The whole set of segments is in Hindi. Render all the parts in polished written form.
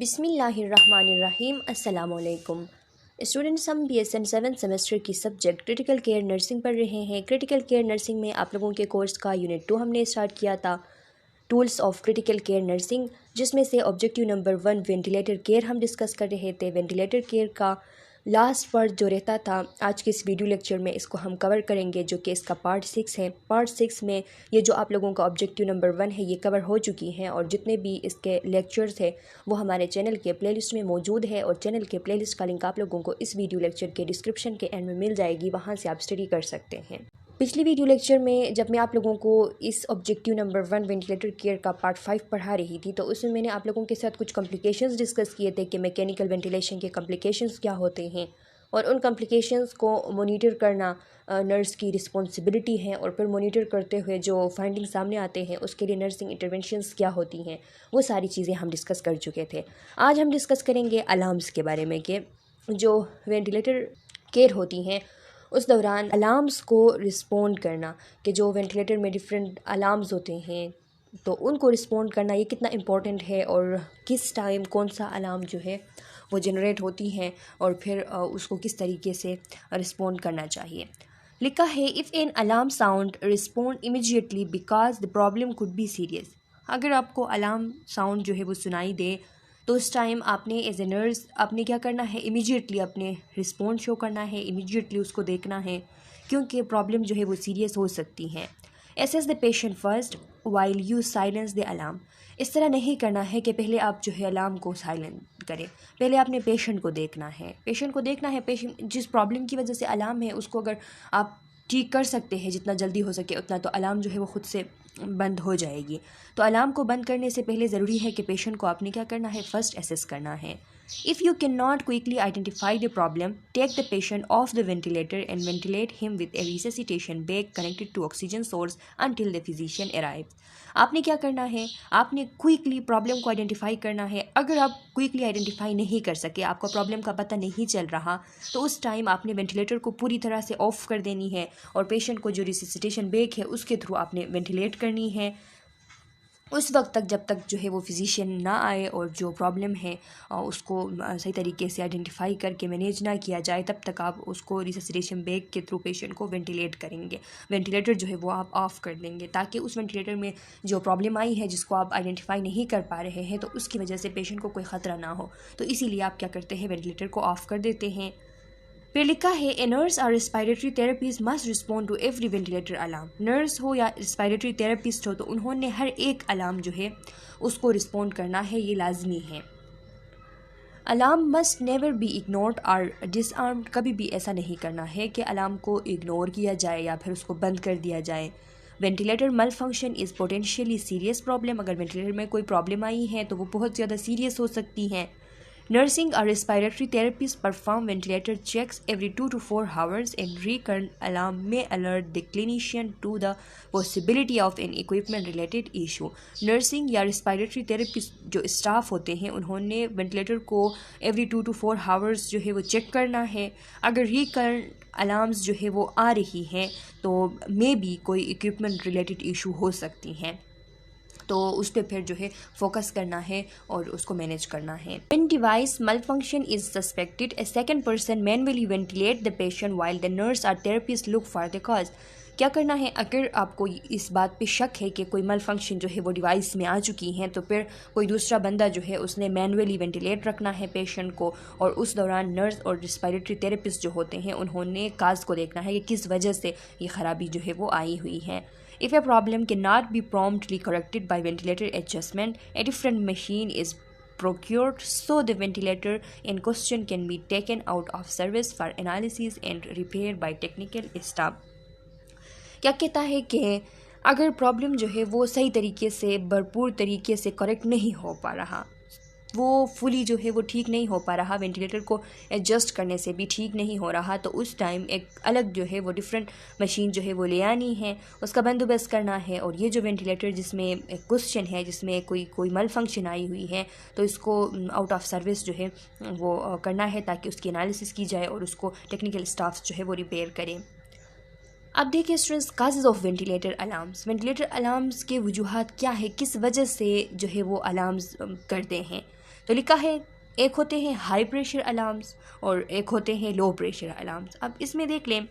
बिस्मिल्लाहिर्रहमानिर्रहीम। अस्सलामुअलैकुम स्टूडेंट्स, हम BSN 7 सेमेस्टर की सब्जेक्ट क्रिटिकल केयर नर्सिंग पढ़ रहे हैं। क्रिटिकल केयर नर्सिंग में आप लोगों के कोर्स का यूनिट 2 हमने स्टार्ट किया था, tools of critical care nursing, जिसमें से ऑब्जेक्टिव नंबर 1 वेंटिलेटर केयर हम डिस्कस कर रहे थे। वेंटिलेटर केयर का लास्ट पार्ट जो रहता था, आज के इस वीडियो लेक्चर में इसको हम कवर करेंगे, जो कि इसका पार्ट 6 है। पार्ट 6 में ये जो आप लोगों का ऑब्जेक्टिव नंबर 1 है ये कवर हो चुकी हैं, और जितने भी इसके लेक्चर्स है वो हमारे चैनल के प्लेलिस्ट में मौजूद है, और चैनल के प्लेलिस्ट का लिंक आप लोगों को इस वीडियो लेक्चर के डिस्क्रिप्शन के एंड में मिल जाएगी, वहाँ से आप स्टडी कर सकते हैं। पिछली वीडियो लेक्चर में जब मैं आप लोगों को इस ऑब्जेक्टिव नंबर 1 वेंटिलेटर केयर का पार्ट 5 पढ़ा रही थी, तो उसमें मैंने आप लोगों के साथ कुछ कॉम्प्लिकेशंस डिस्कस किए थे कि मैकेनिकल वेंटिलेशन के कॉम्प्लिकेशंस क्या होते हैं, और उन कॉम्प्लिकेशंस को मॉनिटर करना नर्स की रिस्पॉन्सिबिलिटी है, और फिर मॉनिटर करते हुए जो फाइंडिंग सामने आते हैं उसके लिए नर्सिंग इंटरवेंशंस क्या होती हैं, वो सारी चीज़ें हम डिस्कस कर चुके थे। आज हम डिस्कस करेंगे अलार्म्स के बारे में, कि जो वेंटिलेटर केयर होती हैं उस दौरान अलार्म्स को रिस्पॉन्ड करना, कि जो वेंटिलेटर में डिफरेंट अलार्म्स होते हैं तो उनको रिस्पॉन्ड करना ये कितना इम्पोर्टेंट है, और किस टाइम कौन सा अलार्म जो है वो जनरेट होती हैं, और फिर उसको किस तरीके से रिस्पॉन्ड करना चाहिए। लिखा है, if an alarm sound respond immediately because the problem could be serious. अगर आपको अलार्म साउंड जो है वो सुनाई दे तो उस टाइम आपने एज ए नर्स आपने क्या करना है, इमीडिएटली अपने रिस्पॉन्ड शो करना है, इमीडिएटली उसको देखना है, क्योंकि प्रॉब्लम जो है वो सीरियस हो सकती हैं। Assess the patient first while you silence the alarm. इस तरह नहीं करना है कि पहले आप जो है अलार्म को साइलेंट करें, पहले आपने पेशेंट को देखना है। पेशेंट जिस प्रॉब्लम की वजह से अलार्म है उसको अगर आप ठीक कर सकते हैं जितना जल्दी हो सके उतना, तो अलार्म जो है वो खुद से बंद हो जाएगी। तो अलार्म को बंद करने से पहले ज़रूरी है कि पेशेंट को आपने क्या करना है, फर्स्ट एसेस करना है। If you can not quickly identify the problem, take the patient off the ventilator and ventilate him with a resuscitation bag connected to oxygen source until the physician arrive. आपने क्या करना है, आपने क्विकली प्रॉब्लम को आइडेंटिफाई करना है। अगर आप क्विकली आइडेंटिफाई नहीं कर सके, आपका प्रॉब्लम का पता नहीं चल रहा, तो उस टाइम आपने वेंटिलेटर को पूरी तरह से ऑफ कर देनी है, और पेशेंट को जो रिससिटेशन बैग है उसके थ्रू आपने वेंटिलेट करनी है उस वक्त तक, जब तक जो है वो फिजिशियन ना आए और जो प्रॉब्लम है उसको सही तरीके से आइडेंटिफाई करके मैनेज ना किया जाए, तब तक आप उसको रिससिटेशन बैग के थ्रू पेशेंट को वेंटिलेट करेंगे। वेंटिलेटर जो है वो आप ऑफ़ कर देंगे, ताकि उस वेंटिलेटर में जो प्रॉब्लम आई है जिसको आप आइडेंटिफाई नहीं कर पा रहे हैं, तो उसकी वजह से पेशेंट को कोई ख़तरा ना हो, तो इसीलिए आप क्या करते हैं, वेंटिलेटर को ऑफ़ कर देते हैं। फिर लिखा है, ए नर्स और respiratory therapist must respond to every ventilator alarm. Nurse हो या रेस्पिरेटरी थेरेपिस्ट हो, तो उन्होंने हर एक अलार्म जो है उसको रिस्पॉन्ड करना है, ये लाजमी है। Alarm must never be ignored और डिसआर्म्ड। कभी भी ऐसा नहीं करना है कि अलार्म को इग्नोर किया जाए या फिर उसको बंद कर दिया जाए। वेंटिलेटर मल function is potentially serious problem. अगर वेंटिलेटर में कोई प्रॉब्लम आई है तो वो बहुत ज़्यादा सीरियस हो सकती हैं। Nursing or respiratory therapists perform ventilator checks every 2 to 4 hours, and recurrent alarm may alert the clinician to the possibility of an equipment-related issue. Nursing या respiratory therapist जो स्टाफ होते हैं उन्होंने वेंटिलेटर को every 2 to 4 hours जो है वो चेक करना है। अगर recurrent अलार्म्स जो है वो आ रही हैं तो मे बी कोई इक्विपमेंट रिलेटेड इशू हो सकती हैं, तो उस पर फिर जो है फोकस करना है और उसको मैनेज करना है। When device malfunction is suspected, a second person manually ventilate the patient while the nurse or therapist look for the cause. क्या करना है, अगर आपको इस बात पे शक है कि कोई malfunction जो है वो डिवाइस में आ चुकी हैं, तो फिर कोई दूसरा बंदा जो है उसने मैनुअली वेंटिलेट रखना है पेशेंट को, और उस दौरान नर्स और रेस्पिरेटरी थेरेपिस्ट जो होते हैं उन्होंने काज को देखना है कि किस वजह से ये ख़राबी जो है वो आई हुई है। If a problem cannot be promptly corrected by ventilator adjustment, a different machine is procured so the ventilator in question can be taken out of service for analysis and repair by technical staff. क्या कहता है कि अगर प्रॉब्लम जो है वो सही तरीके से भरपूर तरीके से करेक्ट नहीं हो पा रहा, वो फुली जो है वो ठीक नहीं हो पा रहा, वेंटिलेटर को एडजस्ट करने से भी ठीक नहीं हो रहा, तो उस टाइम एक अलग जो है वो डिफरेंट मशीन जो है वो ले आनी है, उसका बंदोबस्त करना है। और ये जो वेंटिलेटर जिसमें एक क्वेश्चन है, जिसमें कोई मल फंक्शन आई हुई है, तो इसको आउट ऑफ सर्विस जो है वो करना है, ताकि उसकी एनालिसिस की जाए और उसको टेक्निकल स्टाफ जो है वो रिपेयर करें। अब देखिए students, causes of ventilator alarms. Ventilator alarms के वजूहात क्या है, किस वजह से जो है वो अलार्म्स करते हैं। तो लिखा है एक होते हैं हाई प्रेशर अलार्म्स और एक होते हैं लो प्रेशर अलार्म्स। अब इसमें देख लें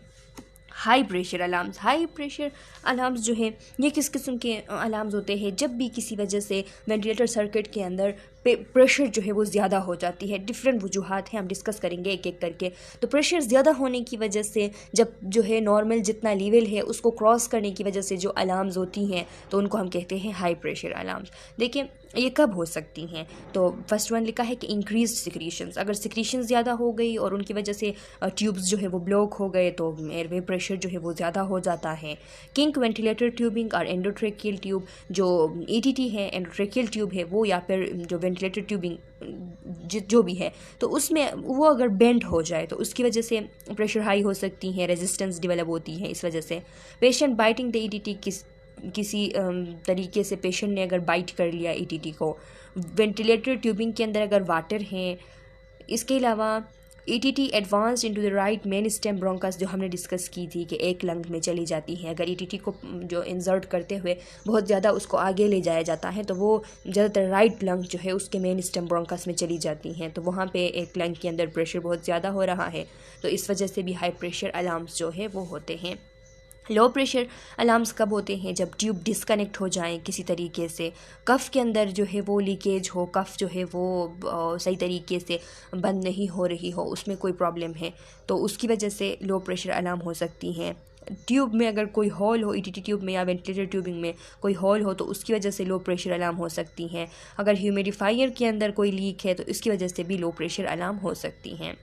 high pressure alarms. High pressure alarms जो है ये किस किस्म के अलार्म्स होते हैं, जब भी किसी वजह से वेंटिलेटर सर्किट के अंदर प्रेशर जो है वो ज़्यादा हो जाती है। डिफरेंट वजूहात हैं, हम डिस्कस करेंगे एक एक करके। तो प्रेशर ज़्यादा होने की वजह से जब जो है नॉर्मल जितना लेवल है उसको क्रॉस करने की वजह से जो अलार्म्स होती हैं तो उनको हम कहते हैं हाई प्रेशर अलार्म्स। देखिए ये कब हो सकती हैं, तो फर्स्ट वन लिखा है कि इंक्रीज सिक्रीशंस। अगर सिक्रीशन ज़्यादा हो गई और उनकी वजह से ट्यूब्स जो है वो ब्लॉक हो गए तो एयरवे प्रेशर जो है वो ज़्यादा हो जाता है। किंक वेंटिलेटर ट्यूबिंग और एंडोट्रेकियल ट्यूब, जो ETT है, एंडोट्रेकियल ट्यूब है वो, या फिर जो वेंटिलेटर ट्यूबिंग जो भी है, तो उसमें वो अगर बेंड हो जाए तो उसकी वजह से प्रेशर हाई हो सकती है, रेजिस्टेंस डेवलप होती है। इस वजह से पेशेंट बाइटिंग द ETT, किसी तरीके से पेशेंट ने अगर बाइट कर लिया ETT को, वेंटिलेटर ट्यूबिंग के अंदर अगर वाटर हैं, इसके अलावा ETT advance into the right main stem bronchus, जो हमने डिस्कस की थी कि एक लंग में चली जाती है। अगर ETT को जो इंसर्ट करते हुए बहुत ज़्यादा उसको आगे ले जाया जाता है तो वो ज़्यादातर राइट लंग जो है उसके मेन स्टेम ब्रोंकस में चली जाती हैं, तो वहाँ पे एक लंग के अंदर प्रेशर बहुत ज़्यादा हो रहा है, तो इस वजह से भी हाई प्रेशर अलार्म्स जो है वो होते हैं। लो प्रेशर अलार्म्स कब होते हैं, जब ट्यूब डिस्कनेक्ट हो जाए किसी तरीके से, कफ़ के अंदर जो है वो लीकेज हो, कफ़ जो है वो सही तरीके से बंद नहीं हो रही हो, उसमें कोई प्रॉब्लम है तो उसकी वजह से लो प्रेशर अलार्म हो सकती हैं। ट्यूब में अगर कोई हॉल हो, ETT ट्यूब में या वेंटिलेटर ट्यूबिंग में कोई हॉल हो तो उसकी वजह से लो प्रेशर अलार्म हो सकती हैं। अगर ह्यूमिडिफायर के अंदर कोई लीक है तो इसकी वजह से भी लो प्रेशर अलार्म हो सकती हैं।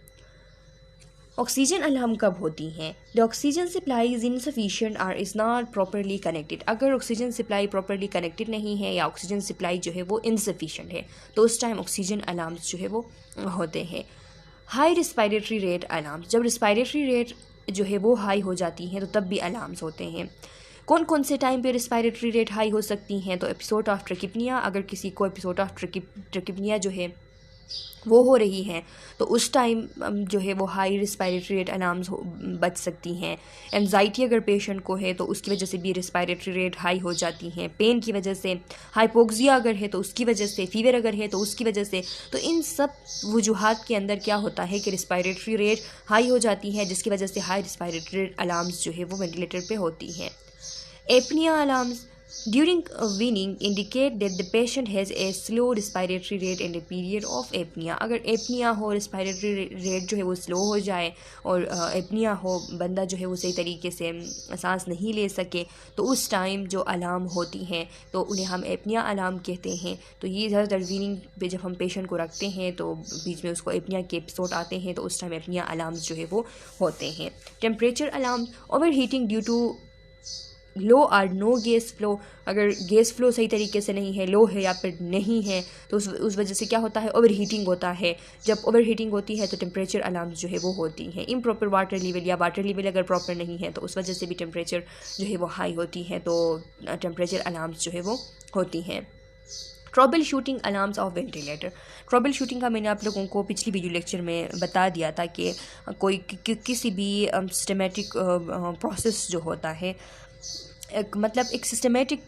ऑक्सीजन अलार्म कब होती हैं, the oxygen supply is insufficient और इज़ नॉट प्रॉपरली कनेक्टेड। अगर ऑक्सीजन सप्लाई प्रॉपरली कनेक्टेड नहीं है या ऑक्सीजन सप्लाई जो है वो इनसफिशिएंट है तो उस टाइम ऑक्सीजन अलार्म्स जो है वो होते हैं। हाई रिस्पायरेटरी रेट अलार्म्स, जब रिस्पायरेटरी रेट जो है वो हाई हो जाती हैं तो तब भी अलार्म्स होते हैं। कौन कौन से टाइम पे रिस्पायरेटरी रेट हाई हो सकती हैं, तो एपिसोड ऑफ ट्रकिपनिया, अगर किसी को एपिसोड ऑफ ट्रकिपनिया जो है वो हो रही हैं तो उस टाइम जो है वो हाई रिस्पायरेटरी रेट अलार्म्स बच सकती हैं। एंजाइटी अगर पेशेंट को है तो उसकी वजह से भी रिस्पायरेटरी रेट हाई हो जाती हैं। पेन की वजह से, हाइपोक्सिया अगर है तो उसकी वजह से, फीवर अगर है तो उसकी वजह से, तो इन सब वजूहात के अंदर क्या होता है कि रिस्पायरेटरी रेट हाई हो जाती है, जिसकी वजह से हाई रिस्पायरेटरी रेट अलार्म्स जो है वो वेंटिलेटर पे होती हैं। Apnoea alarms during weaning indicate that the patient has a slow respiratory rate and a period of apnea। अगर एपनिया हो, रिस्पायरेटरी रेट जो है वो स्लो हो जाए और एपनिया हो, बंदा जो है वो सही तरीके से सांस नहीं ले सके, तो उस टाइम जो अलार्म होती हैं तो उन्हें हम एपनिया अलार्म कहते हैं। तो ये ज़्यादातर वीनिंग पे जब हम पेशेंट को रखते हैं तो बीच में उसको एपनिया के एपिसोड आते हैं तो उस टाइम एपनिया अलार्म्स जो है वो होते हैं। Temperature alarm, overheating due to low or no gas flow, अगर गैस फ्लो सही तरीके से नहीं है, लो है या फिर नहीं है, तो उस वजह से क्या होता है, ओवर हीटिंग होता है। जब ओवर हीटिंग होती है तो टेम्परेचर अलार्म्स जो है वो होती हैं। इम्प्रॉपर वाटर लेवल या वाटर लेवल अगर प्रॉपर नहीं है तो उस वजह से भी टेम्परेचर जो है वो हाई होती है, तो टेम्परेचर अलार्म्स जो है वो होती हैं। Trouble shooting alarms of ventilator. Trouble shooting का मैंने आप लोगों को पिछली वीडियो लेक्चर में बता दिया था कि कोई किसी भी सिस्टमेटिक प्रोसेस जो होता है, एक सिस्टमेटिक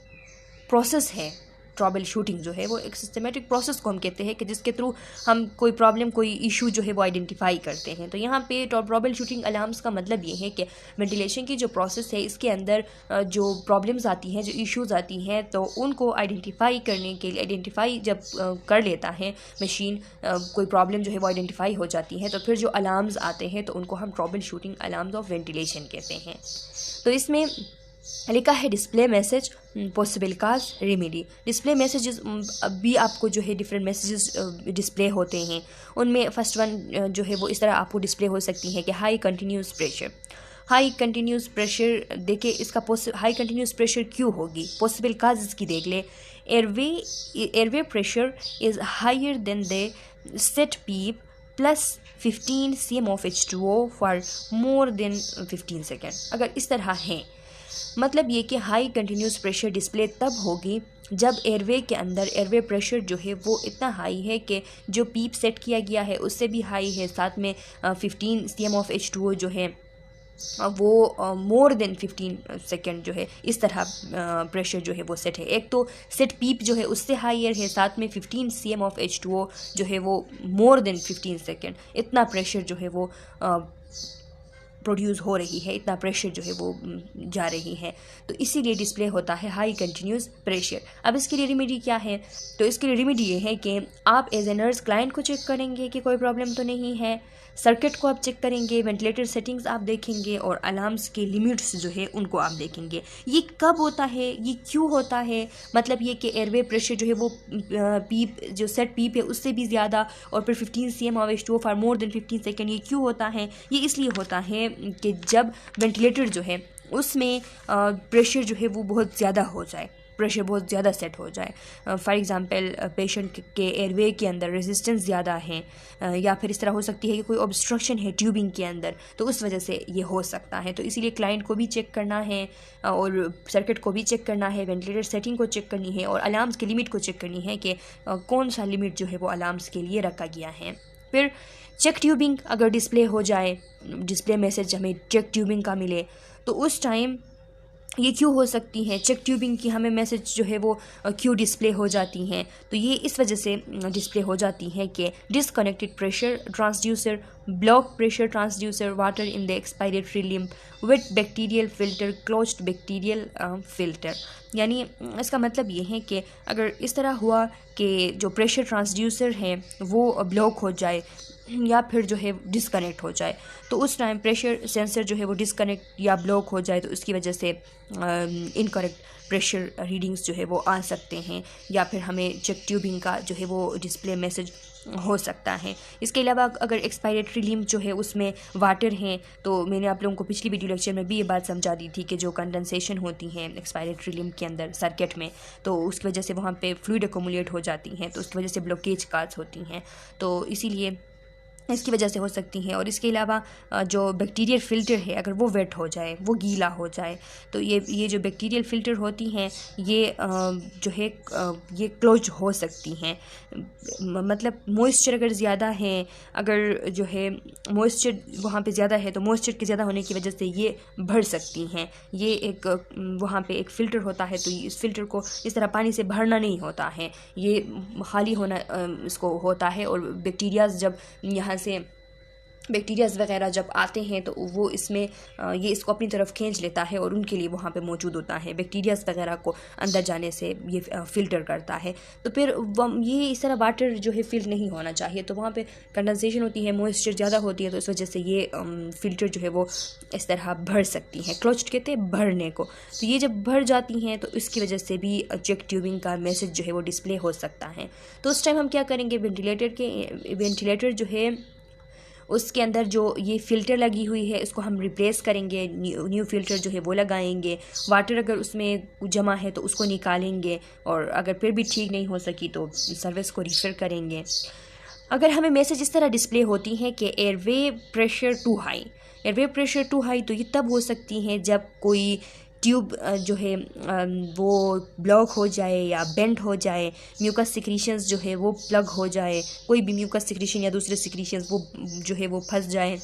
प्रोसेस है। ट्रबल शूटिंग जो है वो एक सिस्टमेटिक प्रोसेस को हम कहते हैं कि जिसके थ्रू हम कोई प्रॉब्लम, कोई इशू जो है वो आइडेंटिफाई करते हैं। तो यहाँ पे ट्रबल शूटिंग अलार्म्स का मतलब ये है कि वेंटिलेशन की जो प्रोसेस है इसके अंदर जो प्रॉब्लम्स आती हैं, जो इश्यूज आती हैं, तो उनको आइडेंटिफाई करने के लिए, आइडेंटिफाई जब कर लेता है मशीन, कोई प्रॉब्लम जो है वो आइडेंटिफाई हो जाती है, तो फिर जो अलार्म्स आते हैं तो उनको हम trouble shooting alarms of ventilation कहते हैं। तो इसमें लिखा है डिस्प्ले मैसेज, पॉसिबल काज, रेमेडी। डिस्प्ले मैसेजेस भी आपको जो है डिफरेंट मैसेजेस डिस्प्ले होते हैं। उनमें फर्स्ट वन जो है वो इस तरह आपको डिस्प्ले हो सकती है कि high continuous pressure. High continuous pressure, देखिए इसका हाई कंटिन्यूस प्रेशर क्यों होगी, पॉसिबल काज इसकी देख ले। Airway pressure is higher than the set PEEP plus 15 cm of H2O for more than 15 second. अगर इस तरह है, मतलब ये कि हाई कंटिन्यूस प्रेशर डिस्प्ले तब होगी जब एयरवे के अंदर एयरवे प्रेशर जो है वो इतना हाई है कि जो पीप सेट किया गया है उससे भी हाई है, साथ में 15 cm of H2O जो है वो मोर देन 15 सेकेंड जो है इस तरह प्रेशर जो है वो सेट है। एक तो सेट पीप जो है उससे हाइयर है, साथ में 15 cm ऑफ H2O जो है वो मोर देन 15 सेकेंड, इतना प्रेशर जो है वो प्रोड्यूस हो रही है, इतना प्रेशर जो है वो जा रही है। तो इसीलिए डिस्प्ले होता है हाई कंटिन्यूस प्रेशर। अब इसके लिए रेमेडी क्या है? तो इसके लिए रेमेडी ये है कि आप एज ए नर्स क्लाइंट को चेक करेंगे कि कोई प्रॉब्लम तो नहीं है, सर्किट को आप चेक करेंगे, वेंटिलेटर सेटिंग्स आप देखेंगे और अलार्म्स के लिमिट्स जो है उनको आप देखेंगे। ये कब होता है, ये क्यों होता है? मतलब ये कि एयरवे प्रेशर जो है वो पीप जो सेट पीप है उससे भी ज़्यादा और फिर 15 cm of H2O for more than 15 second, ये क्यों होता है? ये इसलिए होता है कि जब वेंटिलेटर जो है उसमें प्रेशर जो है वो बहुत ज़्यादा हो जाए, प्रेशर बहुत ज़्यादा सेट हो जाए। फॉर एग्ज़ाम्पल पेशेंट के एयरवे के अंदर रेजिस्टेंस ज़्यादा है, या फिर इस तरह हो सकती है कि कोई ऑब्स्ट्रक्शन है ट्यूबिंग के अंदर, तो उस वजह से ये हो सकता है। तो इसीलिए क्लाइंट को भी चेक करना है और सर्किट को भी चेक करना है, वेंटिलेटर सेटिंग को चेक करनी है और अलार्म्स की लिमिट को चेक करनी है कि कौन सा लिमिट जो है वो अलार्म्स के लिए रखा गया है। फिर चेक ट्यूबिंग अगर डिस्प्ले हो जाए, डिस्प्ले मैसेज हमें चेक ट्यूबिंग का मिले, तो उस टाइम ये क्यों हो सकती हैं, चेक ट्यूबिंग की हमें मैसेज जो है वो क्यों डिस्प्ले हो जाती हैं? तो ये इस वजह से डिस्प्ले हो जाती हैं कि disconnected pressure transducer, block pressure transducer, water in the expiratory limb, wet bacterial filter, closed bacterial filter. यानी इसका मतलब ये है कि अगर इस तरह हुआ कि जो प्रेशर ट्रांसड्यूसर है वो ब्लॉक हो जाए या फिर जो है डिसकनेक्ट हो जाए, तो उस टाइम प्रेशर सेंसर जो है वो डिसकनेक्ट या ब्लॉक हो जाए तो उसकी वजह से इनकरेक्ट प्रेशर रीडिंग्स जो है वो आ सकते हैं, या फिर हमें चेक ट्यूबिंग का जो है वो डिस्प्ले मैसेज हो सकता है। इसके अलावा अगर एक्सपायरेटरी लिम्ब जो है उसमें वाटर हैं, तो मैंने आप लोगों को पिछली वीडियो लेक्चर में भी ये बात समझा दी थी कि जो कंडेंसेशन होती हैं एक्सपायरेटरी लिम्ब के अंदर सर्किट में, तो उसकी वजह से वहाँ पे फ्लूइड एक्युमुलेट हो जाती हैं, तो उसकी वजह से ब्लॉकेज काज होती हैं, तो इसीलिए इसकी वजह से हो सकती हैं। और इसके अलावा जो बैक्टीरियल फ़िल्टर है अगर वो वेट हो जाए, वो गीला हो जाए, तो ये जो बैक्टीरियल फ़िल्टर होती हैं ये जो है ये क्लोज हो सकती हैं। मतलब मॉइस्चर अगर ज़्यादा है, अगर जो है मॉइस्चर वहाँ पे ज़्यादा है तो मॉइस्चर के ज़्यादा होने की वजह से ये भर सकती हैं। ये एक वहाँ पे एक फ़िल्टर होता है, तो इस फ़िल्टर को इस तरह पानी से भरना नहीं होता है, ये खाली होना इसको होता है। और बैक्टीरियाज जब यहाँ से बैक्टीरियाज वगैरह जब आते हैं तो वो इसमें ये इसको अपनी तरफ खींच लेता है और उनके लिए वहाँ पे मौजूद होता है, बैक्टीरियाज वगैरह को अंदर जाने से ये फ़िल्टर करता है। तो फिर ये इस तरह वाटर जो है फिल नहीं होना चाहिए, तो वहाँ पे कंडेंसेशन होती है, मॉइस्चर ज़्यादा होती है, तो इस वजह से ये फ़िल्टर जो है वो इस तरह भर सकती हैं। क्लोज्ड कहते हैं भरने को, तो ये जब भर जाती हैं तो इसकी वजह से भी चेक ट्यूबिंग का मैसेज जो है वो डिस्प्ले हो सकता है। तो उस टाइम हम क्या करेंगे, वेंटिलेटर जो है उसके अंदर जो ये फ़िल्टर लगी हुई है इसको हम रिप्लेस करेंगे, न्यू फ़िल्टर जो है वो लगाएंगे। वाटर अगर उसमें जमा है तो उसको निकालेंगे, और अगर फिर भी ठीक नहीं हो सकी तो सर्विस को रिफ़र करेंगे। अगर हमें मैसेज इस तरह डिस्प्ले होती हैं कि airway pressure too high, airway pressure too high, तो ये तब हो सकती हैं जब कोई ट्यूब जो है वो ब्लॉक हो जाए या बेंड हो जाए, म्यूकस सिक्रीशंस जो है वो प्लग हो जाए, कोई भी म्यूकस सिक्रीशन या दूसरे सिक्रीशंस वो जो है वो फंस जाए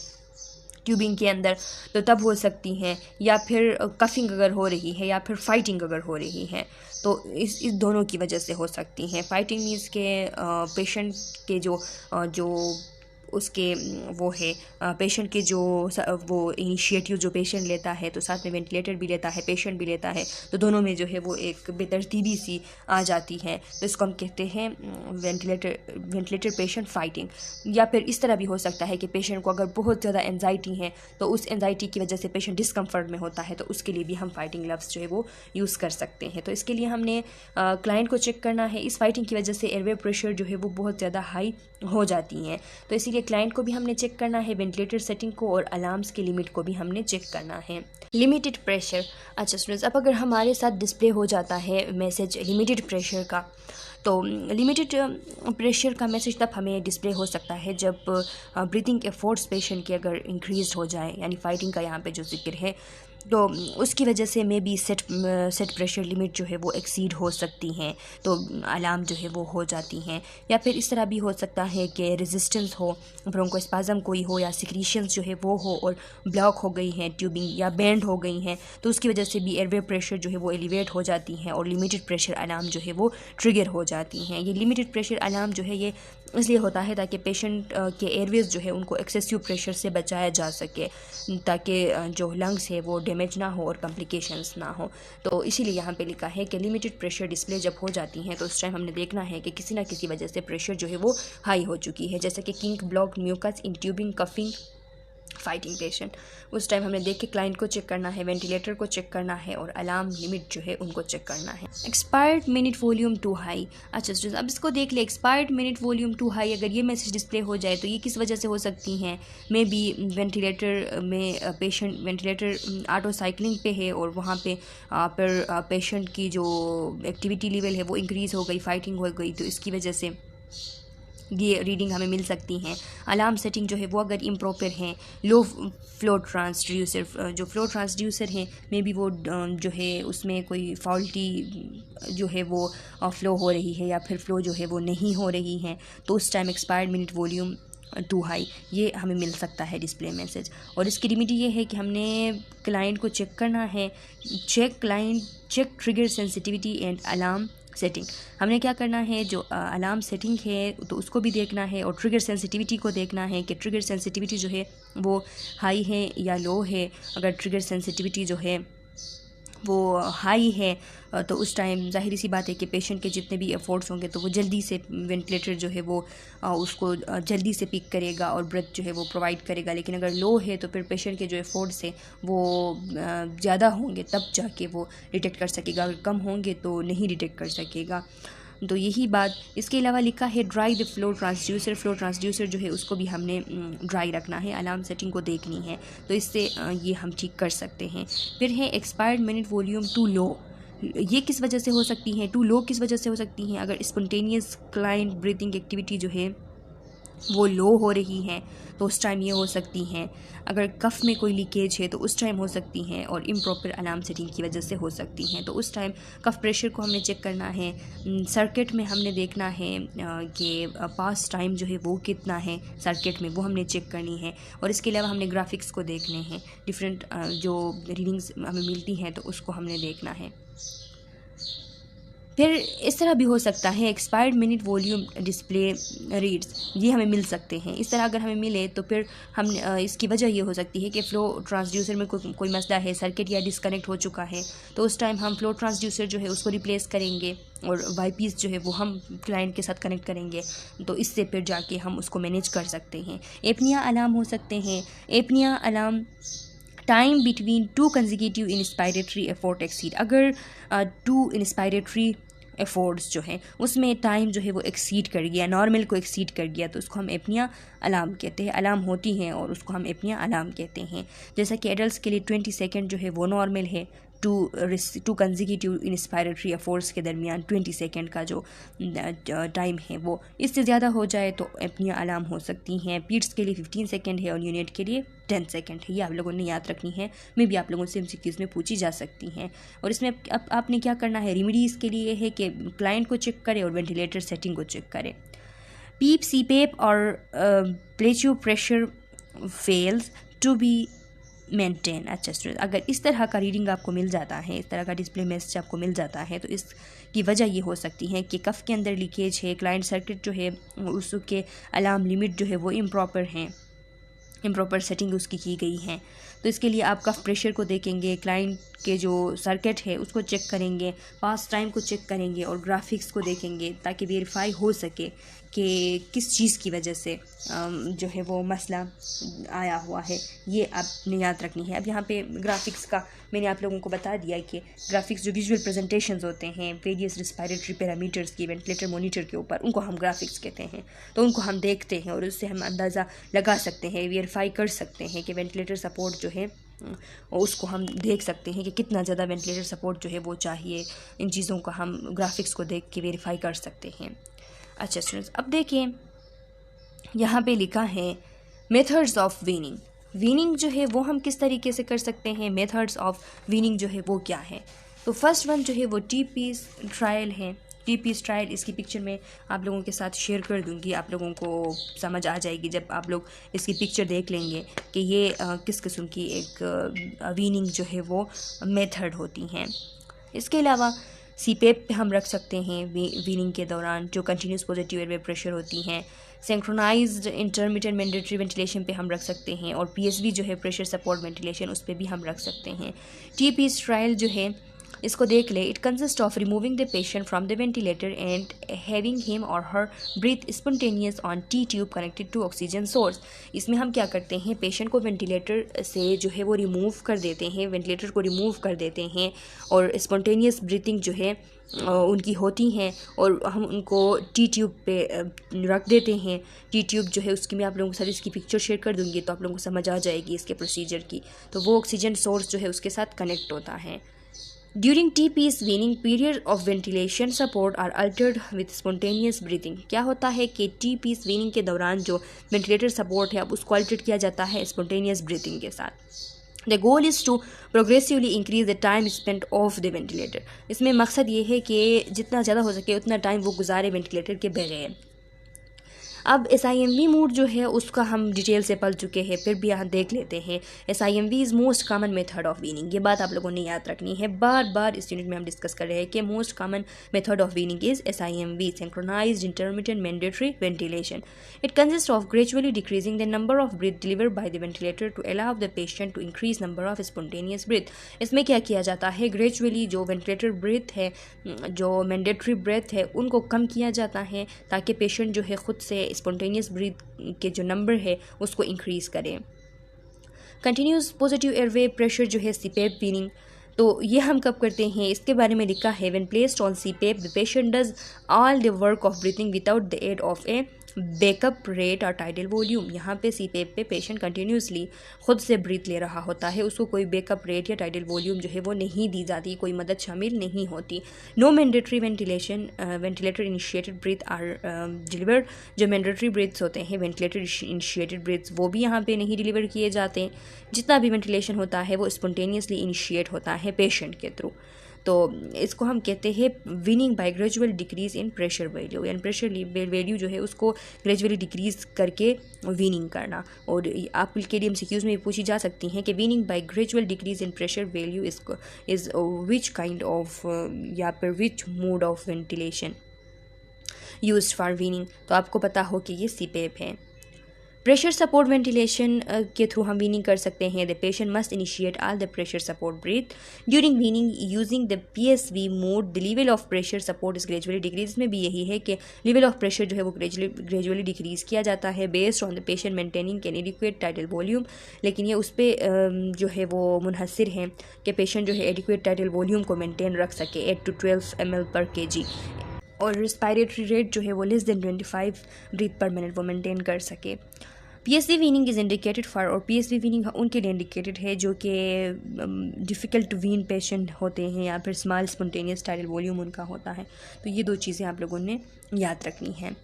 ट्यूबिंग के अंदर, तो तब हो सकती हैं। या फिर कफिंग अगर हो रही है या फिर फाइटिंग अगर हो रही है, तो इस दोनों की वजह से हो सकती हैं। फाइटिंग मीन्स के पेशेंट के जो उसके वो है पेशेंट के जो वो इनिशिएटिव जो पेशेंट लेता है, तो साथ में वेंटिलेटर भी लेता है, पेशेंट भी लेता है, तो दोनों में जो है वो एक बेतरतीबी सी आ जाती है, तो इसको हम कहते हैं वेंटिलेटर पेशेंट फाइटिंग। या फिर इस तरह भी हो सकता है कि पेशेंट को अगर बहुत ज़्यादा एंजाइटी है तो उस एंजाइटी की वजह से पेशेंट डिस्कम्फर्ट में होता है, तो उसके लिए भी हम फाइटिंग लफ्ज़ जो है वो यूज़ कर सकते हैं। तो इसके लिए हमने क्लाइंट को चेक करना है, इस फाइटिंग की वजह से एयरवे प्रेशर जो है वो बहुत ज़्यादा हाई हो जाती हैं, तो इसीलिए क्लाइंट को भी हमने चेक करना है, वेंटिलेटर सेटिंग को और अलार्म्स की लिमिट को भी हमने चेक करना है। लिमिटेड प्रेशर, अच्छा स्टूडेंट्स, अब अगर हमारे साथ डिस्प्ले हो जाता है मैसेज लिमिटेड प्रेशर का, तो लिमिटेड प्रेशर का मैसेज तब हमें डिस्प्ले हो सकता है जब ब्रीथिंग एफर्ट्स पेशेंट के अगर इंक्रीज हो जाए, यानी फाइटिंग का यहाँ पे जो जिक्र है तो उसकी वजह से may be set pressure limit जो है वो एक्सीड हो सकती हैं, तो अलार्म जो है वो हो जाती हैं। या फिर इस तरह भी हो सकता है कि रेजिस्टेंस हो, ब्रोंकोस्पाज्म कोई हो, या सिक्रीशंस जो है वो हो और ब्लॉक हो गई हैं ट्यूबिंग या बैंड हो गई हैं, तो उसकी वजह से भी एयरवे प्रेशर जो है वो एलिवेट हो जाती हैं और लिमिटेड प्रेशर अलार्म जो है वो ट्रिगर हो जाती हैं। ये लिमिटेड प्रेशर अलार्म जो है ये इसलिए होता है ताकि पेशेंट के एयरवेज जो है उनको एक्सेसिव प्रेशर से बचाया जा सके, ताकि जो लंग्स है वो डैमेज ना हो और कॉम्प्लिकेशंस ना हो। तो इसीलिए यहाँ पे लिखा है कि लिमिटेड प्रेशर डिस्प्ले जब हो जाती हैं तो उस टाइम हमने देखना है कि किसी ना किसी वजह से प्रेशर जो है वो हाई हो चुकी है, जैसे कि kink, block, mucus, intubing, coughing, fighting patient. उस टाइम हमने देख के क्लाइंट को चेक करना है, वेंटिलेटर को चेक करना है और अलार्म लिमिट जो है उनको चेक करना है। Expired minute volume too high. अच्छा स्टूडेंट्स, अब इसको देख ले, expired minute volume too high अगर ये मैसेज डिस्प्ले हो जाए तो ये किस वजह से हो सकती हैं? मे बी वेंटिलेटर में पेशेंट वेंटिलेटर ऑटो साइकिलिंग पे है और वहाँ पे पर पेशेंट की जो एक्टिविटी लेवल है वो इंक्रीज़ हो गई, फाइटिंग हो गई, तो इसकी वजह से ये रीडिंग हमें मिल सकती हैं। अलार्म सेटिंग जो है वो अगर इम्प्रॉपर हैं, लो फ्लो ट्रांसड्यूसर, जो फ्लो ट्रांसड्यूसर हैं मे बी वो जो है उसमें कोई फॉल्टी जो है वो फ्लो हो रही है या फिर फ्लो जो है वो नहीं हो रही है, तो उस time expired minute volume too high ये हमें मिल सकता है डिस्प्ले मैसेज। और इसकी रेमेडी ये है कि हमने क्लाइंट को चेक करना है, check trigger sensitivity and alarm setting. हमने क्या करना है, जो अलार्म सेटिंग है तो उसको भी देखना है और ट्रिगर सेंसिटिविटी को देखना है कि ट्रिगर सेंसिटिविटी जो है वो हाई है या लो है। अगर ट्रिगर सेंसिटिविटी जो है वो हाई है तो उस टाइम ज़ाहिर सी बात है कि पेशेंट के जितने भी एफर्ट्स होंगे तो वो जल्दी से वेंटिलेटर जो है वो उसको जल्दी से पिक करेगा और ब्रेथ जो है वो प्रोवाइड करेगा। लेकिन अगर लो है तो फिर पेशेंट के जो एफर्ट्स है वो ज़्यादा होंगे तब जाके वो डिटेक्ट कर सकेगा, अगर कम होंगे तो नहीं डिटेक्ट कर सकेगा। तो यही बात। इसके अलावा लिखा है dry the flow transducer. Flow transducer जो है उसको भी हमने ड्राई रखना है, अलार्म सेटिंग को देखनी है, तो इससे ये हम ठीक कर सकते हैं। फिर है expired minute volume to low. ये किस वजह से हो सकती हैं, टू लो किस वजह से हो सकती हैं? अगर स्पॉन्टेनियस क्लाइंट ब्रीथिंग एक्टिविटी जो है वो लो हो रही हैं तो उस टाइम ये हो सकती हैं। अगर कफ में कोई लीकेज है तो उस टाइम हो सकती हैं, और इम्प्रॉपर अलार्म सेटिंग की वजह से हो सकती हैं। तो उस टाइम कफ प्रेशर को हमने चेक करना है, सर्किट में हमने देखना है कि पास टाइम जो है वो कितना है सर्किट में, वो हमने चेक करनी है। और इसके अलावा हमने ग्राफिक्स को देखने हैं, डिफरेंट जो रीडिंग्स हमें मिलती हैं तो उसको हमने देखना है। फिर इस तरह भी हो सकता है expired minute volume display reads, ये हमें मिल सकते हैं। इस तरह अगर हमें मिले तो फिर हम इसकी वजह ये हो सकती है कि फ़्लो ट्रांसड्यूसर में कोई मसला है, सर्किट या डिस्कनेक्ट हो चुका है, तो उस टाइम हम फ़्लो ट्रांसड्यूसर जो है उसको रिप्लेस करेंगे और वाईपीस जो है वो हम क्लाइंट के साथ कनेक्ट करेंगे, तो इससे फिर जाके हम उसको मैनेज कर सकते हैं। एपनिया अलार्म हो सकते हैं। Apnoea alarm time between two consecutive inspiratory effort exceed. अगर टू इंस्पायरेटरी एफर्ट्स जो है उसमें टाइम जो है वो एक्सीड कर गया, नॉर्मल को एक्सीड कर गया, तो उसको हम एपनिया अलार्म कहते हैं। अलार्म होती हैं और उसको हम एपनिया अलार्म कहते हैं। जैसा कि एडल्ट्स के लिए 20 सेकेंड जो है वो नॉर्मल है, टू कंसेक्यूटिव इंस्पायरेटरी एफर्ट्स के दरमियान 20 सेकेंड का जो टाइम है वो इससे ज़्यादा हो जाए तो एपनिया अलार्म हो सकती हैं। पीड्स के लिए 15 सेकेंड है और यूनिट के लिए 10 सेकेंड है। ये आप लोगों ने याद रखनी है, मे भी आप लोगों से MCQs में पूछी जा सकती हैं। और इसमें अब आपने क्या करना है, रेमेडीज़ के लिए है कि क्लाइंट को चेक करें और वेंटिलेटर सेटिंग को चेक करें। पीप, सीपेप और plateau pressure fails to be maintain. अच्छा स्टूडेंट, अगर इस तरह का रीडिंग आपको मिल जाता है, इस तरह का डिस्प्ले मैसेज आपको मिल जाता है, तो इसकी वजह ये हो सकती है कि कफ़ के अंदर लीकेज है, क्लाइंट सर्किट जो है उसके अलार्म लिमिट जो है वो इम्प्रॉपर हैं, इम्प्रॉपर सेटिंग उसकी की गई है। तो इसके लिए आप कफ प्रेशर को देखेंगे, क्लाइंट के जो सर्किट है उसको चेक करेंगे, पास टाइम को चेक करेंगे और ग्राफिक्स को देखेंगे ताकि वेरीफाई हो सके कि किस चीज़ की वजह से जो है वो मसला आया हुआ है। ये आपने याद रखनी है। अब यहाँ पे ग्राफिक्स का मैंने आप लोगों को बता दिया कि ग्राफिक्स जो विजुअल प्रेजेंटेशंस होते हैं वेरियस रिस्पायरेटरी पैरामीटर्स की वेंटिलेटर मॉनिटर के ऊपर, उनको हम ग्राफिक्स कहते हैं। तो उनको हम देखते हैं और उससे हम अंदाज़ा लगा सकते हैं, वेरीफाई कर सकते हैं कि वेंटिलेटर सपोर्ट जो है उसको हम देख सकते हैं कि कितना ज़्यादा वेंटिलेटर सपोर्ट जो है वो चाहिए। इन चीज़ों का हम ग्राफिक्स को देख के वेरीफाई कर सकते हैं। अच्छा स्टूडेंट्स, अब देखें यहाँ पे लिखा है मेथड्स ऑफ वीनिंग। वीनिंग जो है वो हम किस तरीके से कर सकते हैं, मेथड्स ऑफ वीनिंग जो है वो क्या है। तो फर्स्ट वन जो है वो टी पीस ट्रायल है। टी पीस ट्रायल इसकी पिक्चर में आप लोगों के साथ शेयर कर दूंगी, आप लोगों को समझ आ जाएगी जब आप लोग इसकी पिक्चर देख लेंगे कि ये किस किस्म की एक वीनिंग जो है वो मेथड होती हैं। इसके अलावा सीपेप पे हम रख सकते हैं वीनिंग के दौरान, जो कंटिन्यूस पॉजिटिव एयरवे प्रेशर होती हैं। सिंक्रोनाइज्ड इंटरमिटेंट मैंडेटरी वेंटिलेशन पे हम रख सकते हैं, और पीएसवी जो है प्रेशर सपोर्ट वेंटिलेशन, उस पर भी हम रख सकते हैं। टी पीस ट्रायल जो है इसको देख ले। It consist of removing the patient from the ventilator and having him or her breathe spontaneous on T tube connected to oxygen source. इसमें हम क्या करते हैं, पेशेंट को वेंटिलेटर से जो है वो रिमूव कर देते हैं, वेंटिलेटर को रिमूव कर देते हैं, और स्पॉन्टेनियस ब्रीथिंग जो है उनकी होती हैं, और हम उनको टी ट्यूब पे रख देते हैं। टी ट्यूब जो है उसकी मैं आप लोगों के साथ इसकी पिक्चर शेयर कर दूंगी, तो आप लोगों को समझ आ जाएगी इसके प्रोसीजर की। तो वो ऑक्सीजन सोर्स जो है उसके साथ कनेक्ट होता है। During T piece weaning period of ventilation support are altered with spontaneous breathing. क्या होता है कि टी पीस वीनिंग के दौरान जो वेंटिलेटर सपोर्ट है अब उसको अल्टर किया जाता है स्पॉन्टेनियस ब्रीथिंग के साथ। The goal is to progressively increase the time spent off the ventilator. इसमें मकसद ये है कि जितना ज़्यादा हो सके उतना टाइम वो गुजारे वेंटिलेटर के बगैर। अब SIMV मोड जो है उसका हम डिटेल से पढ़ चुके हैं, फिर भी यहाँ देख लेते हैं। SIMV is most common method of weaning. ये बात आप लोगों ने याद रखनी है, बार बार इस यूनिट में हम डिस्कस कर रहे हैं कि most common method of weaning is SIMV, synchronised intermittent mandatory ventilation. It consist of gradually decreasing the number of breath delivered by the ventilator to allow the patient to increase number of spontaneous breath. इसमें क्या किया जाता है, ग्रेजुअली जो वेंटिलेटर ब्रीथ है, जो मैंडेटरी ब्रेथ है, उनको कम किया जाता है ताकि पेशेंट जो है ख़ुद से स्पॉन्टेनियस ब्रीथ के जो नंबर है उसको इंक्रीज़ करें। कंटिन्यूस पॉजिटिव एयरवे प्रेशर जो है सीपेप वीनिंग, तो ये हम कब करते हैं, इसके बारे में लिखा है when placed on CPAP the patient does all the work of breathing without the aid of a backup rate और टाइडल वॉल्यूम। यहाँ पे सीपेप पे पेशेंट कंटिन्यूसली खुद से ब्रीथ ले रहा होता है, उसको कोई बैकअप रेट या टाइडल वॉल्यूम जो है वो नहीं दी जाती, कोई मदद शामिल नहीं होती। No mandatory ventilation ventilator initiated breath are delivered. जो मैंडेटरी ब्रीथ्स होते हैं, वेंटिलेटर इनिशिएटेड ब्रीथ्स, वो भी यहाँ पे नहीं डिलीवर किए जाते। जितना भी वेंटिलेशन होता है वो स्पॉन्टेनियसली इनिशिएट होता है पेशेंट के थ्रू। तो इसको हम कहते हैं weaning by gradual decrease in pressure value, यानी प्रेशर वैल्यू जो है उसको ग्रेजुअली डिक्रीज करके वीनिंग करना। और आपके लिए MCQs में पूछी जा सकती हैं कि weaning by gradual decrease in pressure value is which kind of या फिर which mode of ventilation used for weaning. तो आपको पता हो कि ये सीपेप है। प्रेशर सपोर्ट वेंटिलेशन के थ्रू हम वीनिंग कर सकते हैं। The patient must initiate all the pressure support breath during weaning using the PSV mode. The level of pressure support is gradually decrease. में भी यही है कि लेवल ऑफ प्रेशर जो है वो ग्रेजुअली डिक्रीज किया जाता है based on the patient maintaining N adequate tidal volume. लेकिन ये उस पर जो है वो मुनहसर है कि पेशेंट जो है एडिक्वेट टाइडल वॉल्यूम को मेनटेन रख सके 8 to 12 ml per kg, और रिस्पायरेटरी रेट जो है वो less than 25 breath per minute वो मेंटेन कर सके। PSV weaning is indicated for, और PSV वीनिंग उनके लिए इंडिकेटेड है जो कि डिफ़िकल्ट टू वीन पेशेंट होते हैं या फिर स्मॉल स्पॉन्टेनियस टाइडल वॉल्यूम उनका होता है। तो ये 2 चीज़ें आप लोगों ने याद रखनी हैं।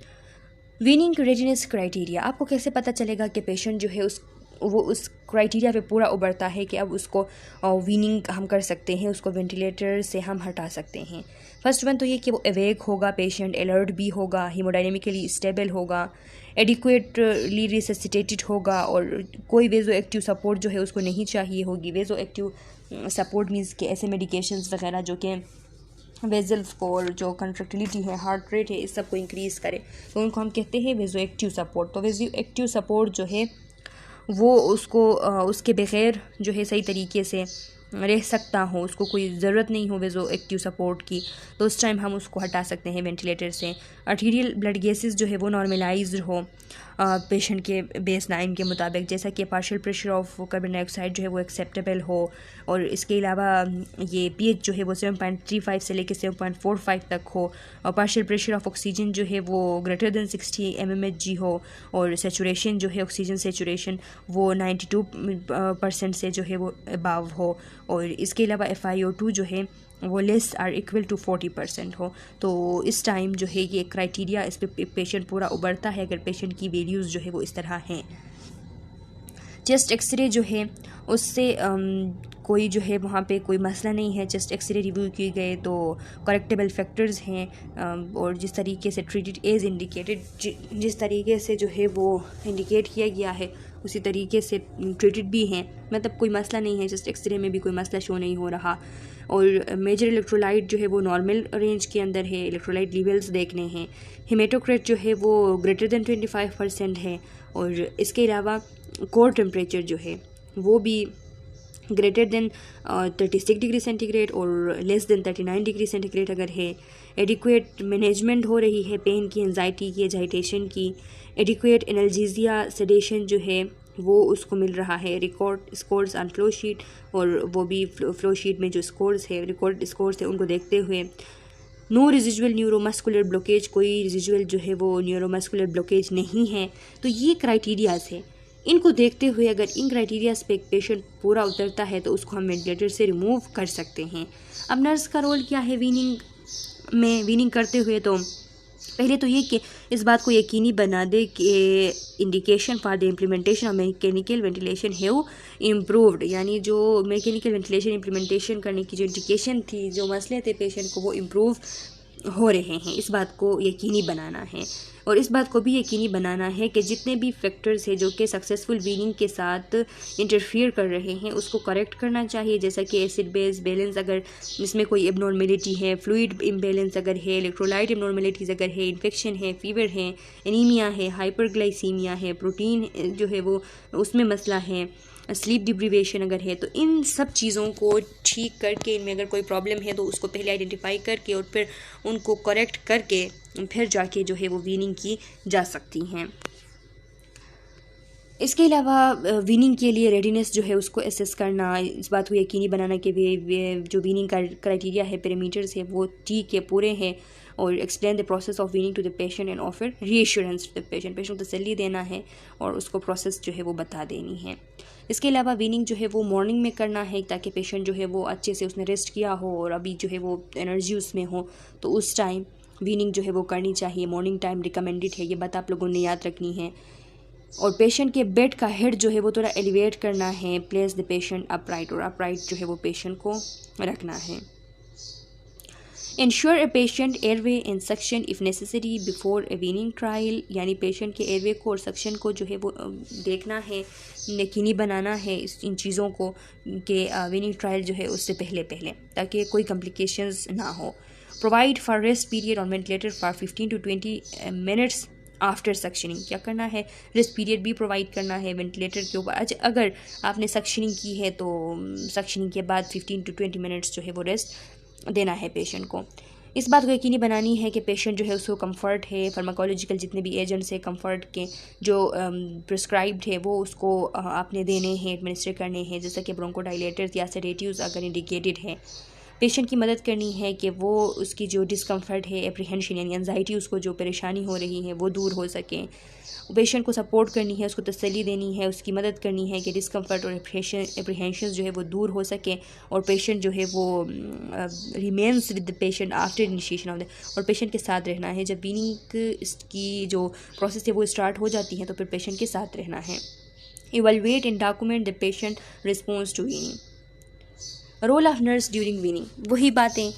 वीनिंग रेडीनेस क्राइटेरिया, आपको कैसे पता चलेगा कि पेशेंट जो है उस क्राइटेरिया पे पूरा उभरता है कि अब उसको वीनिंग हम कर सकते हैं, उसको वेंटिलेटर से हम हटा सकते हैं। फर्स्ट वन तो ये कि वो अवेक होगा, पेशेंट अलर्ट भी होगा, हीमोडायनेमिकली स्टेबल होगा, एडिक्वेटली रिससिटेटेड होगा, और कोई वेजो एक्टिव सपोर्ट जो है उसको नहीं चाहिए होगी। वेजो एक्टिव सपोर्ट मीन्स के ऐसे मेडिकेशंस वगैरह जो कि वेजल्स को और जो कंट्रैक्टिलिटी है, हार्ट रेट है, इस सब को इंक्रीज़ करे, तो उनको हम कहते हैं वेजो एक्टिव सपोर्ट। तो वेजो एक्टिव सपोर्ट जो है वो उसको उसके बगैर जो है सही तरीके से रह सकता हो, उसको कोई ज़रूरत नहीं हो वेजो एक्टिव सपोर्ट की, तो उस टाइम हम उसको हटा सकते हैं वेंटिलेटर से। आर्टीरियल ब्लड गैसेस जो है वो नॉर्मलाइज्ड हो पेशेंट के बेस लाइन के मुताबिक, जैसा कि partial pressure of carbon dioxide जो है वो एक्सेप्टेबल हो, और इसके अलावा ये pH जो है वो 7.35 से लेकर 7.45 तक हो, और पार्शियल प्रेशर ऑफ ऑक्सीजन जो है वो ग्रेटर देन 60 mmHg हो, और सेचुरेशन जो है ऑक्सीजन सेचुरेशन वो 92% से जो है वो अबाव हो, और इसके अलावा FiO2 जो है वो लेस आर इक्वल टू 40% हो। तो इस टाइम जो है ये क्राइटेरिया, इस पे पेशेंट पूरा उबरता है अगर पेशेंट की वैल्यूज़ जो है वो इस तरह हैं। चेस्ट एक्सरे जो है उससे कोई जो है वहाँ पे कोई मसला नहीं है। चेस्ट एक्सरे रिव्यू किए गए तो करेक्टेबल फैक्टर्स हैं और जिस तरीके से ट्रीटेड एज इंडिकेटेड, जिस तरीके से जो है वो इंडिकेट किया गया है उसी तरीके से ट्रीटेड भी हैं, मतलब कोई मसला नहीं है। चेस्ट एक्सरे में भी कोई मसला शो नहीं हो रहा। और मेजर इलेक्ट्रोलाइट जो है वो नॉर्मल रेंज के अंदर है। इलेक्ट्रोलाइट लेवल्स देखने हैं। हेमेटोक्रेट जो है वो ग्रेटर दैन 25% है। और इसके अलावा कोर टेम्परेचर जो है वो भी ग्रेटर देन 36 डिग्री सेंटीग्रेड और लेस देन 39 डिग्री सेंटीग्रेड अगर है। एडिक्वेट मैनेजमेंट हो रही है पेन की, एंजाइटी की, एजाइटेशन की। एडिक्वेट एनाल्जेसिया सेडेशन जो है वो उसको मिल रहा है। Record scores on flow sheet, और वो भी फ्लो शीट में जो स्कोर्स है, रिकॉर्ड स्कोर्स है, उनको देखते हुए नो रेजिजुअल न्यूरोमस्कुलर ब्लॉकेज, कोई रेजिजुअल जो है वो न्यूरोमस्कुलर ब्लॉकेज नहीं है। तो ये क्राइटेरियाज है। इनको देखते हुए अगर इन क्राइटेरियाज पे एक पेशेंट पूरा उतरता है तो उसको हम वेंटिलेटर से रिमूव कर सकते हैं। अब नर्स का रोल क्या है वीनिंग करते हुए? तो पहले तो ये कि इस बात को यकीनी बना दे कि indication for the implementation of mechanical ventilation have improved, यानी जो मैकेनिकल वेंटिलेशन इम्प्लीमेंटेशन करने की जो इंडिकेशन थी, जो मसले थे पेशेंट को, वो इम्प्रूव हो रहे हैं। इस बात को यकीनी बनाना है। और इस बात को भी यकीनी बनाना है कि जितने भी फैक्टर्स हैं जो कि सक्सेसफुल वीनिंग के साथ इंटरफियर कर रहे हैं उसको करेक्ट करना चाहिए, जैसा कि एसिड बेस बैलेंस अगर इसमें कोई एबनॉर्मेलिटी है, फ्लूइड इम्बैलेंस अगर है, इलेक्ट्रोलाइट एबनॉर्मेलिटीज़ अगर है, इन्फेक्शन है, फीवर है, एनीमिया है, हाइपरग्लाइसीमिया है, प्रोटीन जो है वो उसमें मसला है, स्लीप डिप्रीवेशन अगर है, तो इन सब चीज़ों को ठीक करके इनमें अगर कोई प्रॉब्लम है तो उसको पहले आइडेंटिफाई करके और फिर उनको करेक्ट करके फिर जाके जो है वो वीनिंग की जा सकती हैं। इसके अलावा वीनिंग के लिए रेडीनेस जो है उसको एसेस करना, इस बात को यकीनी बनाना कि जो वीनिंग का क्राइटेरिया है, पैरामीटर्स है, वो ठीक है, पूरे हैं। और explain the process of weaning to the patient and offer reassurance to the patient को तसल्ली देना है और उसको प्रोसेस जो है वो बता देनी है। इसके अलावा वीनिंग जो है वो मॉर्निंग में करना है ताकि पेशेंट जो है वो अच्छे से उसने रेस्ट किया हो और अभी जो है वो एनर्जी उसमें हो, तो उस टाइम वीनिंग जो है वो करनी चाहिए। मॉर्निंग टाइम रिकमेंडेड है, ये बात आप लोगों ने याद रखनी है। और पेशेंट के बेड का हेड जो है वो थोड़ा एलिवेट करना है। प्लेस द पेशेंट अपराइट, और अपराइट जो है वो पेशेंट को रखना है। Ensure a patient airway and suction if necessary before A weaning trial, यानी पेशेंट के एयरवे को और सक्शन को जो है वो देखना है, यकीनी बनाना है इन चीज़ों को कि वीनिंग ट्रायल जो है उससे पहले ताकि कोई कॉम्प्लिकेशंस ना हो। Provide for rest period on ventilator for 15 to 20 minutes after suctioning, क्या करना है, रेस्ट पीरियड भी प्रोवाइड करना है वेंटिलेटर के ऊपर। अगर आपने सक्शनिंग की है तो सक्शनिंग के बाद 15 to 20 मिनट्स जो है वो रेस्ट देना है पेशेंट को। इस बात को यकीनी बनानी है कि पेशेंट जो है उसको कंफर्ट है, फार्माकोलॉजिकल जितने भी एजेंट्स हैं कंफर्ट के जो प्रिस्क्राइब्ड है वो उसको आपने देने हैं, एडमिनिस्टर करने हैं, जैसा कि ब्रोंकोडाइलेटर्स या सेडेटिव्स अगर इंडिकेटेड है। पेशेंट की मदद करनी है कि वो उसकी जो डिस्कम्फर्ट है, एप्रीहेंशन यानी एंजाइटी, उसको जो परेशानी हो रही है वो दूर हो सके। पेशेंट को सपोर्ट करनी है, उसको तसल्ली देनी है, उसकी मदद करनी है कि डिस्कम्फर्ट और एप्रीहेंशन जो है वो दूर हो सके। और पेशेंट जो है वो remains with the patient after initiation of the, और पेशेंट के साथ रहना है। जब वीनिंग की जो प्रोसेस है वो स्टार्ट हो जाती है तो फिर पेशेंट के साथ रहना है। Evaluate and document the patient response to weaning. Role of nurse during weaning, वही बातें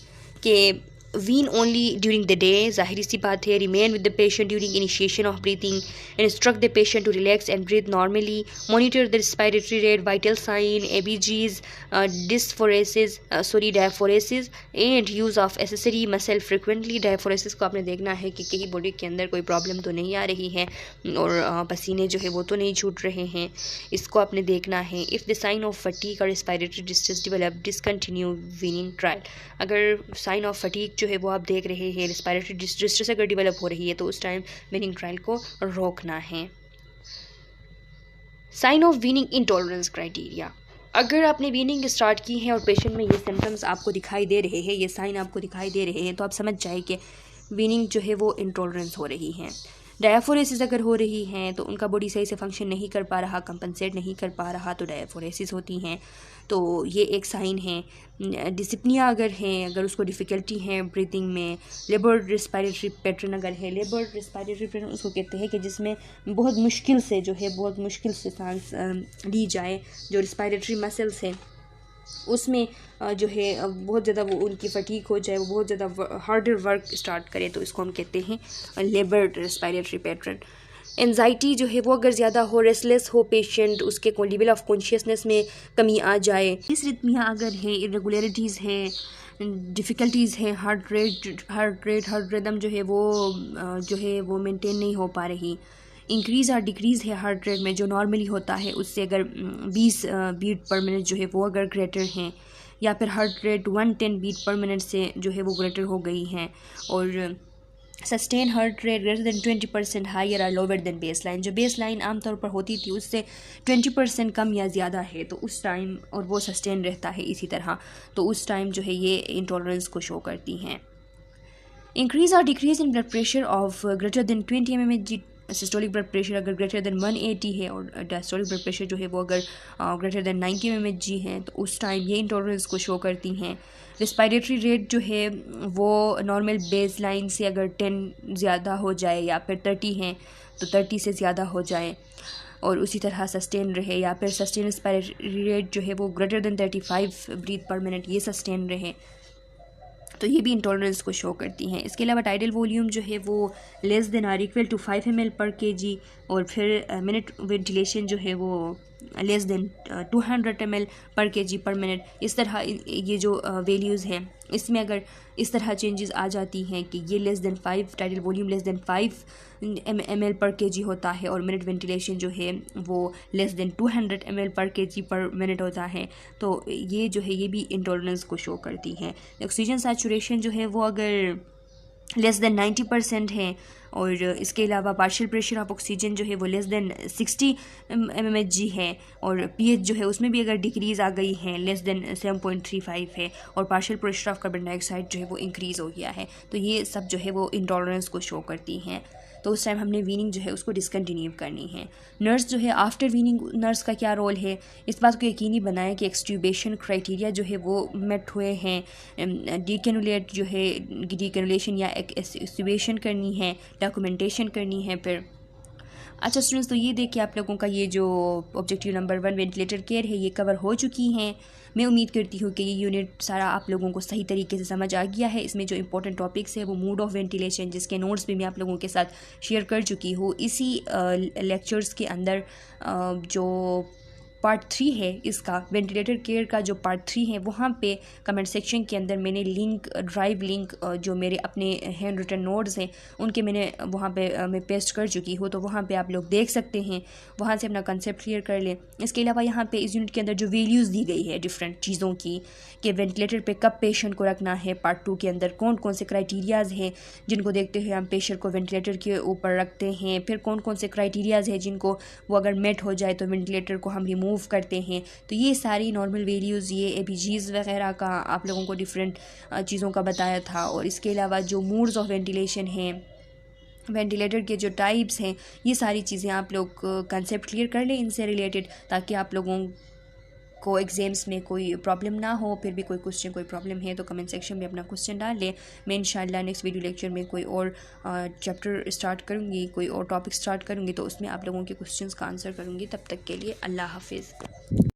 कि wean only during the day, जाहिर सी बात है। Remain with the patient during initiation of breathing, instruct the patient to relax and breathe normally, monitor the respiratory rate, vital sign, ABGs, diaphoresis and use of accessory muscle frequently. Diaphoresis को आपने देखना है कि कहीं बॉडी के अंदर कोई प्रॉब्लम तो नहीं आ रही है और पसीने जो है वो तो नहीं छूट रहे हैं, इसको आपने देखना है। If the sign of fatigue or respiratory distress develop, discontinue weaning trial. अगर साइन ऑफ फटीग जो है वो आप देख रहे हैं, रेस्पिरेटरी डिस्ट्रेस अगर डेवलप हो रही है तो उस टाइम वीनिंग ट्रायल को रोकना है। Sign of weaning intolerance criteria, अगर आपने वीनिंग स्टार्ट की है और पेशेंट में ये सिम्टम्स आपको दिखाई दे रहे हैं, ये साइन आपको दिखाई दे रहे हैं, तो आप समझ जाए कि वीनिंग जो है वो इंटॉलरेंस हो रही है। डायाफोरेसिस अगर हो रही हैं तो उनका बॉडी सही से फंक्शन नहीं कर पा रहा, कंपनसेट नहीं कर पा रहा, तो डायाफोरेसिस होती हैं। तो ये एक साइन है। डिस्पनिया अगर है, अगर उसको डिफ़िकल्टी है ब्रीथिंग में, लेबर्ड रिस्पायरेटरी पैटर्न अगर है, लेबर्ड रिस्पायरेटरी पैटर्न उसको कहते हैं कि जिसमें बहुत मुश्किल से जो है बहुत मुश्किल से सांस ली जाए, जो रिस्पायरेटरी मसल्स हैं उसमें जो है बहुत ज़्यादा वो उनकी फटीक हो जाए, वो बहुत ज़्यादा हार्डर वर्क स्टार्ट करे, तो इसको हम कहते हैं लेबर्ड रिस्पायरेटरी पैटर्न। एंजाइटी जो है वो अगर ज़्यादा हो, रेस्टलेस हो पेशेंट, उसके लेवल ऑफ कॉन्शियसनेस में कमी आ जाए, इस रिथमिया अगर है, इरेगुलरिटीज़ हैं, डिफ़िकल्टीज़ हैं, हार्ट रिदम जो है वो मेंटेन नहीं हो पा रही, इंक्रीज़ और डिक्रीज़ है हार्ट रेट में जो नॉर्मली होता है उससे अगर 20 बीट पर मिनट जो है वो अगर ग्रेटर हैं, या फिर heart rate 110 beat per minute से जो है वो ग्रेटर हो गई हैं, और sustain heart rate greater than 20% higher और लोअर देन बेस लाइन, जो बेस लाइन आमतौर पर होती थी उससे 20% कम या ज़्यादा है तो उस टाइम, और वो सस्टेन रहता है इसी तरह, तो उस टाइम जो है ये इंटॉलरेंस को शो करती हैं। इंक्रीज़ और decrease in blood pressure of greater than 20 mmHg, systolic blood pressure अगर ग्रेटर देन 180 है और डायस्टोलिक ब्लड प्रेशर जो है वो अगर ग्रेटर देन 90 mmHg है, तो उस टाइम ये इंटॉलरेंस को शो करती हैं। रिस्पायरेटरी रेट जो है वो नॉर्मल बेस लाइन से अगर 10 ज़्यादा हो जाए, या फिर 30 हैं तो 30 से ज़्यादा हो जाए, और उसी तरह सस्टेन रहे, या फिर सस्टेन रिस्पायरेटरी रेट जो है वो greater than 35 breath per minute ये सस्टेन रहे, तो ये भी इंटॉलरेंस को शो करती हैं। इसके अलावा टाइडल वॉल्यूम जो है वो less than or equal to 5 ml पर kg, और फिर मिनट वेंटिलेशन जो है वो लेस देन 200 ml पर kg पर मिनट। इस तरह ये जो वैल्यूज़ हैं इसमें अगर इस तरह चेंजेस आ जाती हैं कि ये less than 5, tidal volume less than 5 ml पर kg होता है, और मिनट वेंटिलेशन जो है वो लेस देन 200 ml पर kg पर मिनट होता है, तो ये जो है ये भी इंटॉलरेंस को शो करती हैं। ऑक्सीजन सैचुरेशन जो है वो अगर लेस देन 90% है, और इसके अलावा पार्शियल प्रेशर ऑफ ऑक्सीजन जो है वो लेस देन 60 mmHg है, और pH जो है उसमें भी अगर डिक्रीज़ आ गई है लेस देन 7.35 है, और partial pressure of carbon dioxide जो है वो इंक्रीज़ हो गया है, तो ये सब जो है वो इंटॉलरेंस को शो करती हैं। तो उस टाइम हमने वीनिंग जो है उसको डिसकंटिन्यू करनी है। नर्स जो है आफ्टर वीनिंग नर्स का क्या रोल है, इस बात को यकीनी बनाएं कि एक्सट्यूबेशन क्राइटेरिया जो है वो मेट हुए हैं, डीकैनुलेट जो है डीकैनुलेशन या एक्सट्यूबेशन करनी है, डॉक्यूमेंटेशन करनी है। फिर अच्छा स्टूडेंट्स, तो ये देखिए आप लोगों का ये जो ऑब्जेक्टिव नंबर 1 वेंटिलेटर केयर है ये कवर हो चुकी हैं। मैं उम्मीद करती हूँ कि ये यूनिट सारा आप लोगों को सही तरीके से समझ आ गया है। इसमें जो इंपॉर्टेंट टॉपिक्स है वो मोड ऑफ वेंटिलेशन, जिसके नोट्स भी मैं आप लोगों के साथ शेयर कर चुकी हूँ। इसी लेक्चर्स के अंदर जो पार्ट 3 है इसका, वेंटिलेटर केयर का जो पार्ट 3 है, वहाँ पे कमेंट सेक्शन के अंदर मैंने लिंक, ड्राइव लिंक जो मेरे अपने हैंड रिटन नोट्स हैं उनके मैंने वहाँ पे मैं पेस्ट कर चुकी हूँ, तो वहाँ पे आप लोग देख सकते हैं, वहाँ से अपना कंसेप्ट क्लियर कर लें। इसके अलावा यहाँ पे इस यूनिट के अंदर जो वैल्यूज़ दी गई है डिफरेंट चीज़ों की, कि वेंटिलेटर पे कब पेशेंट को रखना है, पार्ट 2 के अंदर कौन कौन से क्राइटेरियाज़ हैं जिनको देखते हुए हम पेशेंट को वेंटिलेटर के ऊपर रखते हैं, फिर कौन कौन से क्राइटेरियाज़ हैं जिनको वो अगर मेट हो जाए तो वेंटिलेटर को हम रिमूव करते हैं। तो ये सारी नॉर्मल वैल्यूज़, ये ABGs वगैरह का आप लोगों को डिफरेंट चीज़ों का बताया था। और इसके अलावा जो मोड्स ऑफ वेंटिलेशन हैं, वेंटिलेटर के जो टाइप्स हैं, ये सारी चीज़ें आप लोग कंसेप्ट क्लियर कर लें इनसे रिलेटेड, ताकि आप लोगों को एग्ज़ाम्स में कोई प्रॉब्लम ना हो। फिर भी कोई क्वेश्चन, कोई प्रॉब्लम है तो कमेंट सेक्शन में अपना क्वेश्चन डाल लें। मैं इंशाल्लाह नेक्स्ट वीडियो लेक्चर में कोई और चैप्टर स्टार्ट करूँगी, कोई और टॉपिक स्टार्ट करूँगी, तो उसमें आप लोगों के क्वेश्चंस का आंसर करूँगी। तब तक के लिए अल्लाह हाफिज़।